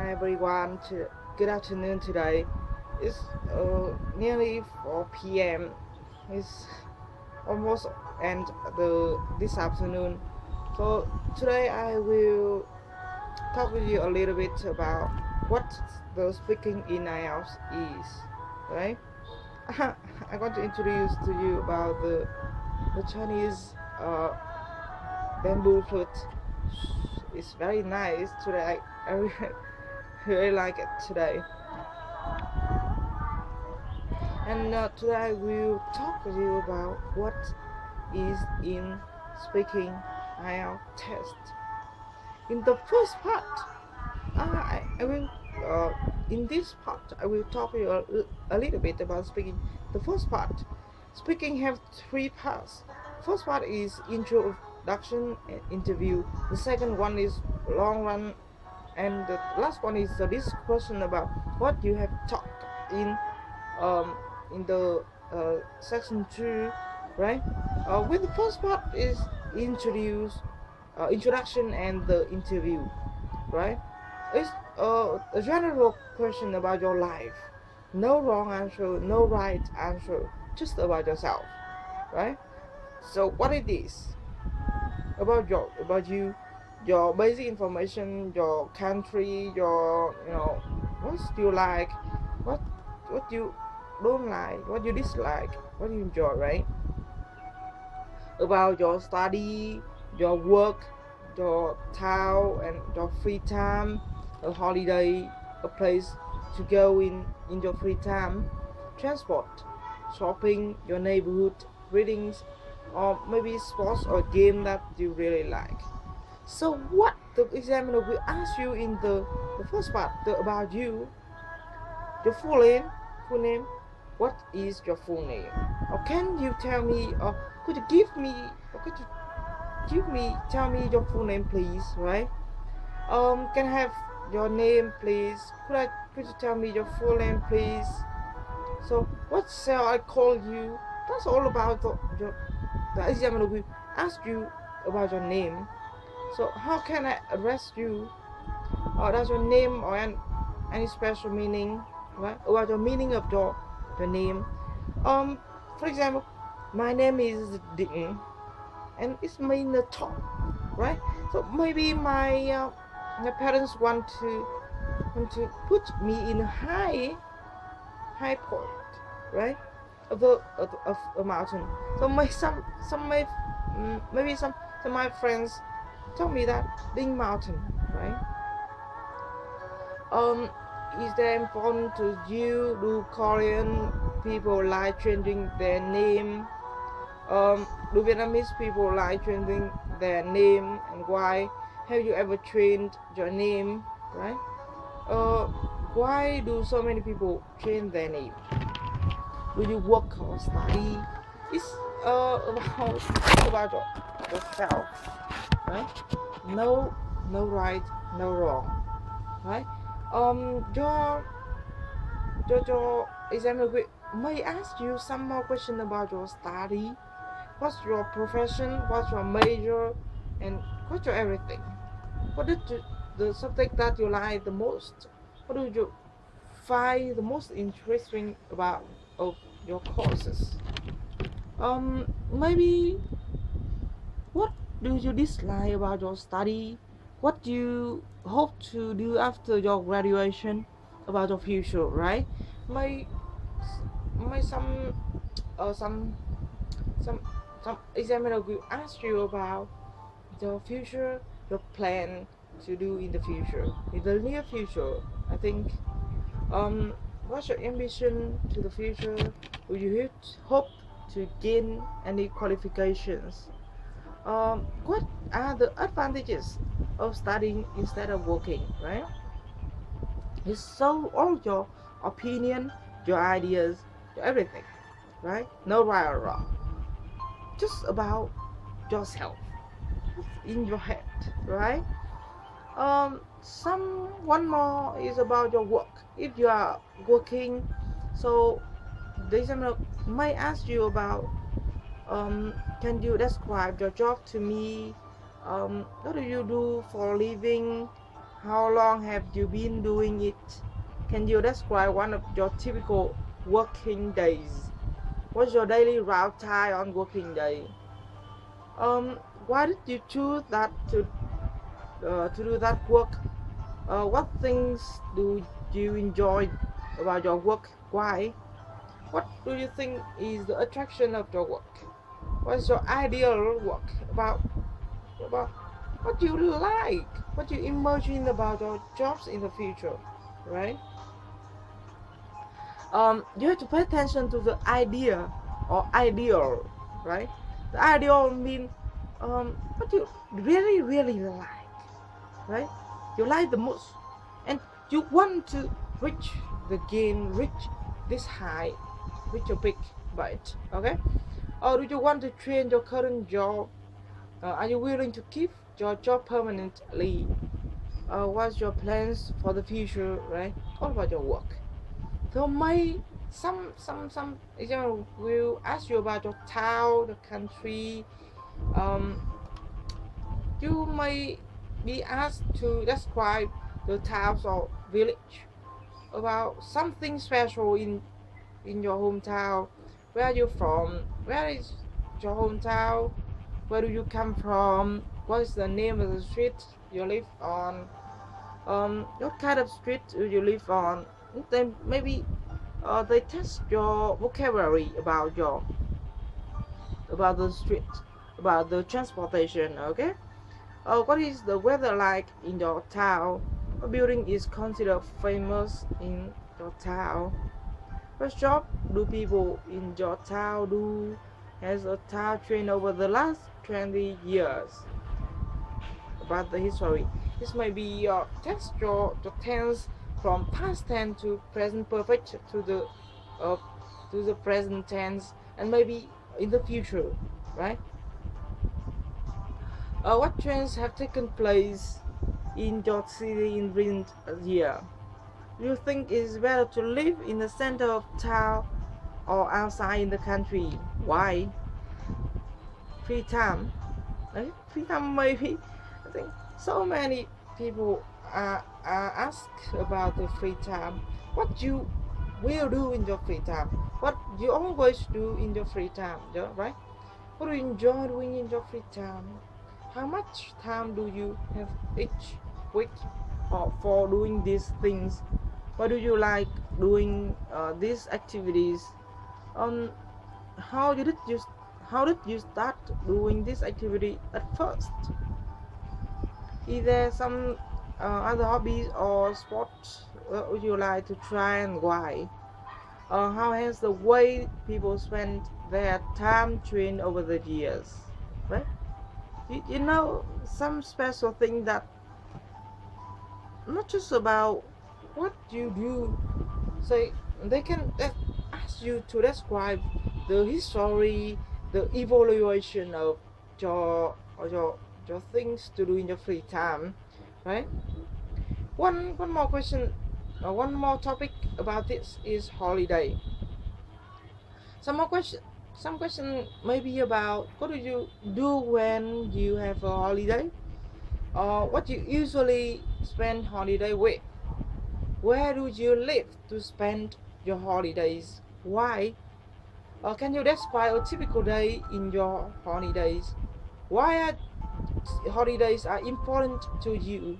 Hi everyone, good afternoon today. It's nearly 4 p.m. It's almost end this afternoon. So today I will talk with you a little bit about what the speaking in IELTS is, right? I'm going to introduce to you about the Chinese bamboo flute. It's very nice today. I really like it today. And today I will talk with you about what is in speaking IELTS test. In the first part, I will in this part I will talk to you a little bit about speaking. The first part, speaking have three parts. First part is introduction and interview. The second one is long run, and the last one is the discussion about what you have talked um, in the section 2, right? With the first part is introduction and the interview, right? It's a general question about your life. No wrong answer, no right answer, just about yourself, right? So what it is about you, your basic information, your country, your what you like, what you don't like, what you dislike, what you enjoy, right? About your study, your work, your town and your free time, a holiday, a place to go in your free time, transport, shopping, your neighborhood, readings, or maybe sports or game that you really like. So what the examiner will ask you in the first part, about you, your full name, what is your full name? Or can you tell me, or could you give me, or could you tell me your full name, please, right? Can I have your name, please? Could you tell me your full name, please? So what shall I call you? That's all about the examiner will ask you about your name. So how can I address you? Or does your name or any special meaning, right? About the meaning of your name. For example, my name is Ding, and it's mean the top, right? So maybe my parents want to put me in a high point, right? Of a mountain. So maybe some of my friends tell me that Ding Mountain, right? Is that important to you? Do Korean people like changing their name? Do Vietnamese people like changing their name, and why? Have you ever changed your name, right? Why do so many people change their name? Do you work or study? It's about yourself, right? No right, no wrong, right? Your examiner may ask you some more question about your study. What's your profession? What's your major? And what's your everything? What is the subject that you like the most? What do you find the most interesting about of your courses? Maybe what do you dislike about your study? What do you hope to do after your graduation? About your future, right? May some uh, some some examiner will ask you about the future, your plan to do in the future, in the near future. I think what's your ambition to the future? Will you hope to gain any qualifications? What are the advantages of studying instead of working, right? It's so all your opinion, your ideas, your everything, right? No right or wrong. Just about yourself in your head, right? One more is about your work. If you are working, so the examiner might ask you about can you describe your job to me? What do you do for a living? How long have you been doing it? Can you describe one of your typical working days? What's your daily routine on working day? Why did you choose that to do that work? What things do you enjoy about your work? Why? What do you think is the attraction of your work? What's your ideal work about what you like, what you imagine about your jobs in the future, right? You have to pay attention to the idea or ideal, right? The ideal mean what you really like, right? You like the most, and you want to reach the game, reach this high, reach your peak by it, okay? Or do you want to change your current job? Are you willing to keep your job permanently? What's your plans for the future, right? All about your work. So some example will ask you about your town, the country. Um, you may be asked to describe the towns or village about something special in your hometown. Where are you from? Where is your hometown? Where do you come from? What is the name of the street you live on? What kind of street do you live on? Then maybe they test your vocabulary about the street, about the transportation. Okay. What is the weather like in your town? What building is considered famous in your town? What job do people in your town do? Has a town changed over the last 20 years? About the history. This may be your text your tense from past tense to present perfect uh, to the present tense, and maybe in the future, right? What trends have taken place in your city in recent year? Do you think it's better to live in the center of town or outside in the country? Why? Free time. Free time maybe. I think so many people are asked about the free time. What you will do in your free time? What you always do in your free time, yeah, right? What do you enjoy doing in your free time? How much time do you have each week for doing these things? What do you like doing these activities? Um, how did you start doing this activity at first? Is there some other hobbies or sports would you like to try, and why? How has the way people spend their time changed over the years? Right? You know some special thing that not just about what you do. Say they can ask you to describe the history, the evaluation of your things to do in your free time, right? One more question, one more topic about this is holiday. Some question maybe about what do you do when you have a holiday, or what you usually spend holiday with. Where do you live to spend your holidays? Why? Can you describe a typical day in your holidays? Why are holidays are important to you?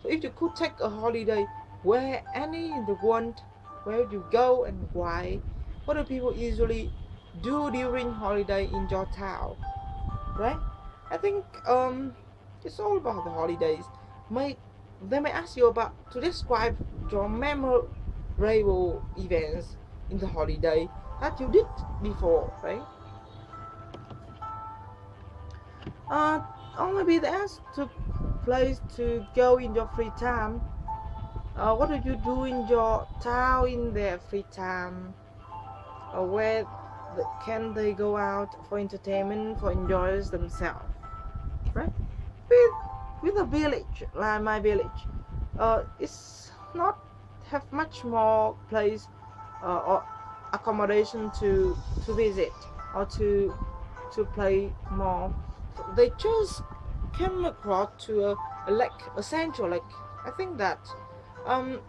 So if you could take a holiday where any in the world, where would you go and why? What do people usually do during holiday in your town? Right? I think it's all about the holidays. They may ask you about to describe your memorable events in the holiday that you did before, right? Or maybe they ask to place to go in your free time. What do you do in your town in their free time? Where can they go out for entertainment, for enjoy themselves, right? With with a village like my village, it's not have much more place or accommodation to visit or to play more. They just came across to a lake, a central lake, I think that um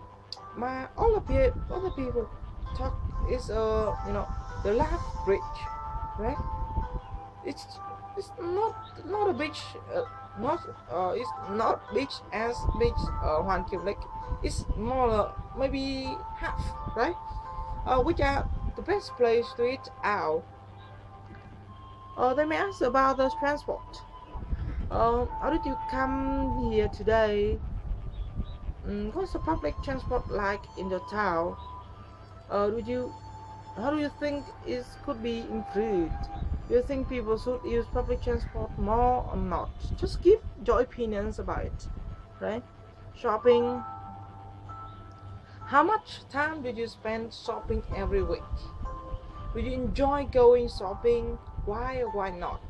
my all the people talk is the laugh bridge, right? It's it's not a beach, not it's not beach as beach Hoàn Kiếm Lake. It's more maybe half, right? Which are the best place to eat out. They may ask about the transport. How did you come here today? What's the public transport like in your town? Would you How do you think it could be improved? Do you think people should use public transport more or not? Just give your opinions about it, right? Shopping. How much time did you spend shopping every week? Do you enjoy going shopping? Why or why not?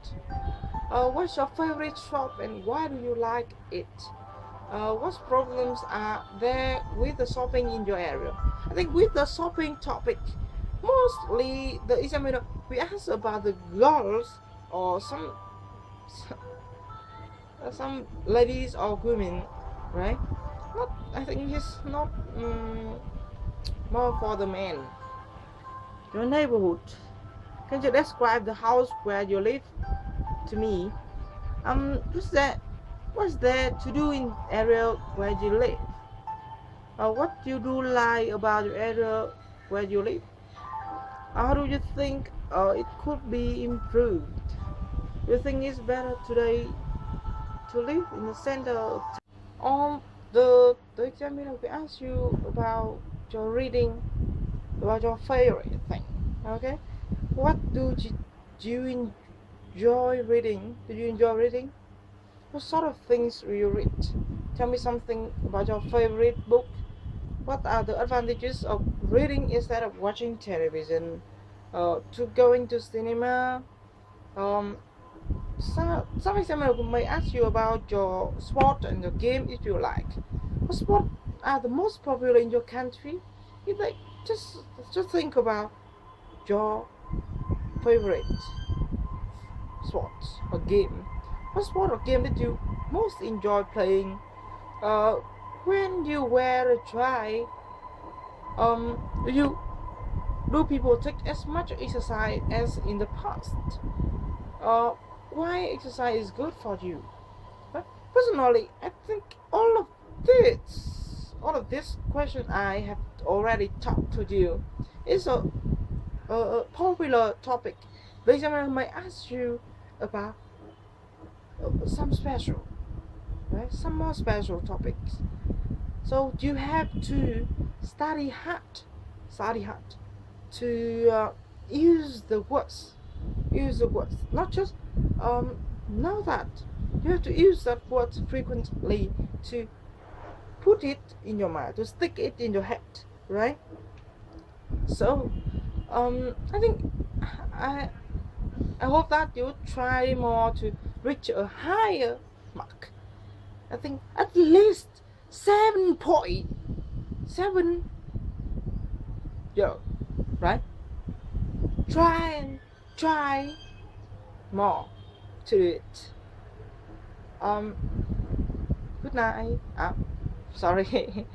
What's your favorite shop and why do you like it? What problems are there with the shopping in your area? I think with the shopping topic, mostly the examiner we ask about the girls or some ladies or women, right? Not, I think it's not more for the men. Your neighborhood. Can you describe the house where you live to me? What's there to do in area where you live? What do you do like about your area where you live? How do you think it could be improved? Do you think it's better today to live in the center of town? The examiner will ask you about your reading, about your favorite thing. Okay, what do you enjoy reading? Do you enjoy reading? What sort of things do you read? Tell me something about your favorite book. What are the advantages of reading instead of watching television? To going to cinema. Some examiner may ask you about your sport and your game if you like. What sport are the most popular in your country? If like just think about your favorite sport or game. What sport or game did you most enjoy playing? When you were a child, do people take as much exercise as in the past? Why exercise is good for you? Personally, I think all of this question I have already talked to you is a popular topic. The examiner might ask you about some special, right? Some more special topics. So you have to study hard to use the words, not just know that you have to use that word frequently to put it in your mind, to stick it in your head, right? So I think I hope that you try more to reach a higher mark. I think at least 7.7, right? Try more to do it. Good night. Sorry.